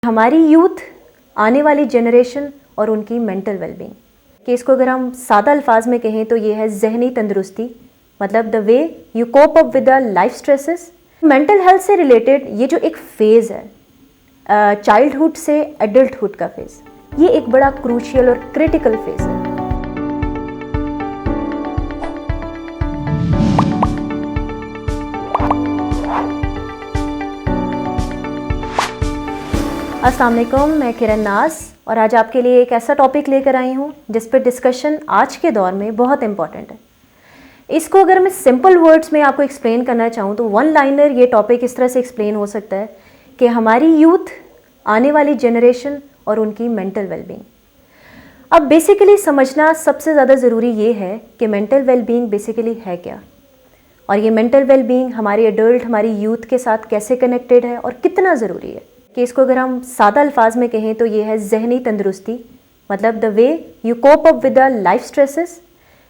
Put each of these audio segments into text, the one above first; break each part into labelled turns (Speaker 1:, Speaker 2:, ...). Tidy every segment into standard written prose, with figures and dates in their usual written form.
Speaker 1: हमारी यूथ, आने वाली जनरेशन और उनकी मेंटल वेलबींग कि इसको अगर हम सादा अल्फाज में कहें तो ये है जहनी तंदुरुस्ती, मतलब the way you cope up with the life stresses. Mental health से रिलेटेड ये जो एक फेज़ है चाइल्डहुड से एडल्टहुड का फेज़, ये एक बड़ा क्रूशियल और क्रिटिकल फेज़ है। अस्सलाम वालेकुम, मैं किरण नाज और आज आपके लिए एक ऐसा टॉपिक लेकर आई हूँ जिस पर डिस्कशन आज के दौर में बहुत इंपॉर्टेंट है। इसको अगर मैं सिंपल वर्ड्स में आपको एक्सप्लेन करना चाहूँ तो वन लाइनर ये टॉपिक इस तरह से एक्सप्लेन हो सकता है कि हमारी यूथ, आने वाली जनरेशन और उनकी मेंटल वेलबींग। अब बेसिकली समझना सबसे ज़्यादा ज़रूरी ये है कि मेंटल वेलबींग बेसिकली है क्या, और ये मेंटल वेलबींग हमारी एडल्ट, हमारी यूथ के साथ कैसे कनेक्टेड है और कितना ज़रूरी है। कि इसको अगर हम सादा अल्फाज में कहें तो ये है जहनी तंदुरुस्ती, मतलब the way you cope up with the life stresses.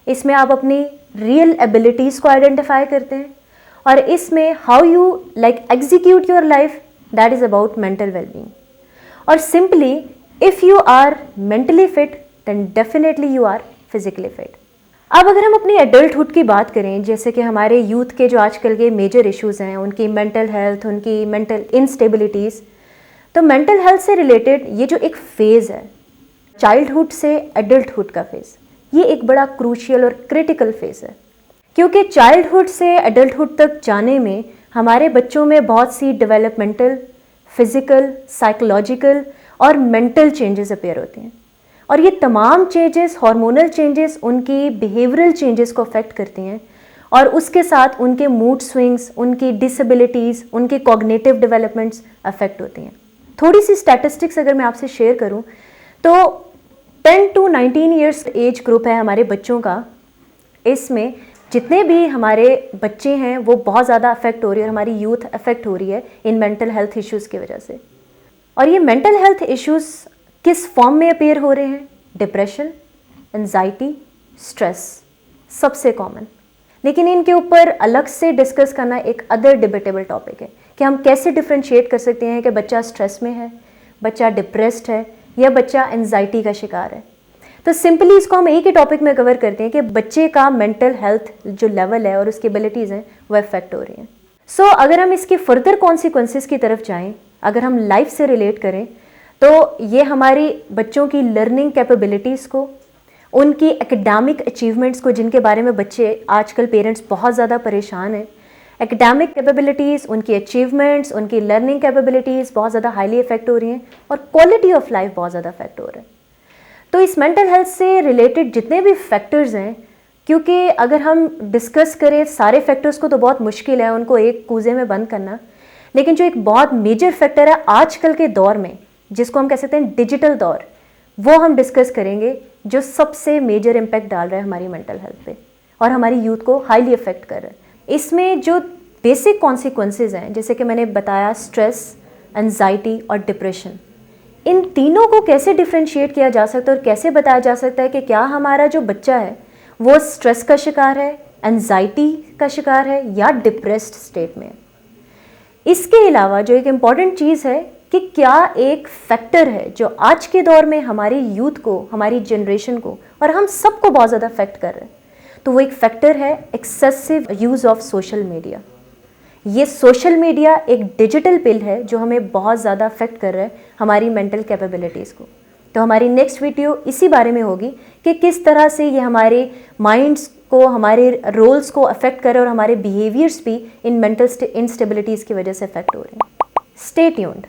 Speaker 1: इसमें आप अपनी रियल एबिलिटीज़ को आइडेंटिफाई करते हैं और इसमें how you execute your life, that is about mental wellbeing. और simply if you are mentally fit then definitely you are physically fit. अब अगर हम अपनी एडल्टहुड की बात करें, जैसे कि हमारे यूथ के जो आजकल के मेजर इश्यूज़ हैं, उनकी मेंटल हेल्थ, उनकी मेंटल इंस्टेबिलिटीज़, तो मेंटल हेल्थ से रिलेटेड ये जो एक फेज़ है चाइल्डहुड से एडल्टहुड का फेज़, ये एक बड़ा क्रूशियल और क्रिटिकल फेज़ है। क्योंकि चाइल्डहुड से एडल्टहुड तक जाने में हमारे बच्चों में बहुत सी डेवलपमेंटल, फिज़िकल, साइकोलॉजिकल और मेंटल चेंजेस अपीयर होते हैं, और ये तमाम चेंजेस, हार्मोनल चेंजेस, उनकी बिहेवियरल चेंजेस को अफेक्ट करती हैं और उसके साथ उनके मूड स्विंग्स, उनकी डिसेबिलिटीज़, उनके कॉग्निटिव डेवलपमेंट्स अफेक्ट होती हैं। थोड़ी सी स्टैटिस्टिक्स अगर मैं आपसे शेयर करूं तो 10 to 19 ईयर्स एज ग्रुप है हमारे बच्चों का। इसमें जितने भी हमारे बच्चे हैं वो बहुत ज़्यादा अफेक्ट हो रही है, और हमारी यूथ अफेक्ट हो रही है इन मेंटल हेल्थ इश्यूज़ की वजह से। और ये मेंटल हेल्थ इश्यूज़ किस फॉर्म में अपीयर हो रहे हैं? डिप्रेशन, एंजाइटी, स्ट्रेस सबसे कॉमन। लेकिन इनके ऊपर अलग से डिस्कस करना एक अदर डिबेटेबल टॉपिक है कि हम कैसे डिफ्रेंशिएट कर सकते हैं कि बच्चा स्ट्रेस में है, बच्चा डिप्रेस्ड है या बच्चा एंजाइटी का शिकार है। तो सिंपली इसको हम एक ही टॉपिक में कवर करते हैं कि बच्चे का मेंटल हेल्थ जो लेवल है और उसकी एबिलिटीज़ हैं वो अफेक्ट हो रही हैं। सो अगर हम इसके फर्दर कॉन्सिक्वेंसेस की तरफ जाएं, अगर हम लाइफ से रिलेट करें तो ये हमारी बच्चों की लर्निंग कैपेबिलिटीज़ को, उनकी एकेडमिक अचीवमेंट्स को, जिनके बारे में बच्चे आजकल पेरेंट्स बहुत ज़्यादा परेशान हैं, एकेडमिक कैपेबिलिटीज़, उनकी अचीवमेंट्स, उनकी लर्निंग कैपेबिलिटीज़ बहुत ज़्यादा हाईली इफेक्ट हो रही हैं और क्वालिटी ऑफ लाइफ बहुत ज़्यादा अफेक्ट हो रहा है। तो इस मेंटल हेल्थ से रिलेटेड जितने भी फैक्टर्स हैं, क्योंकि अगर हम डिस्कस करें सारे फैक्टर्स को तो बहुत मुश्किल है उनको एक कूजे में बंद करना, लेकिन जो एक बहुत मेजर फैक्टर है आजकल के दौर में, जिसको हम कह सकते हैं डिजिटल दौर, वो हम डिस्कस करेंगे, जो सबसे मेजर इम्पैक्ट डाल रहा है हमारी मेंटल हेल्थ पे और हमारी यूथ को हाईली अफेक्ट कर रहा है। इसमें जो बेसिक कॉन्सिक्वेंसेस हैं, जैसे कि मैंने बताया, स्ट्रेस, एंजाइटी और डिप्रेशन, इन तीनों को कैसे डिफ्रेंशिएट किया जा सकता है और कैसे बताया जा सकता है कि क्या हमारा जो बच्चा है वो स्ट्रेस का शिकार है, एंजाइटी का शिकार है या डिप्रेस्ड स्टेट में है। इसके अलावा जो एक इम्पॉर्टेंट चीज़ है कि क्या एक फैक्टर है जो आज के दौर में हमारी यूथ को, हमारी जनरेशन को और हम सबको बहुत ज़्यादा अफेक्ट कर रहे हैं, तो वो एक फैक्टर है excessive use of social media. ये सोशल मीडिया एक डिजिटल पिल है जो हमें बहुत ज़्यादा अफेक्ट कर रहा है हमारी मेंटल कैपेबिलिटीज़ को। तो हमारी नेक्स्ट वीडियो इसी बारे में होगी कि किस तरह से ये हमारे माइंड्स को, हमारे रोल्स को अफेक्ट कर रहे हैं और हमारे बिहेवियर्स भी इन मेंटल इंस्टेबिलिटीज़ की वजह से अफेक्ट हो रहे हैं। Stay tuned.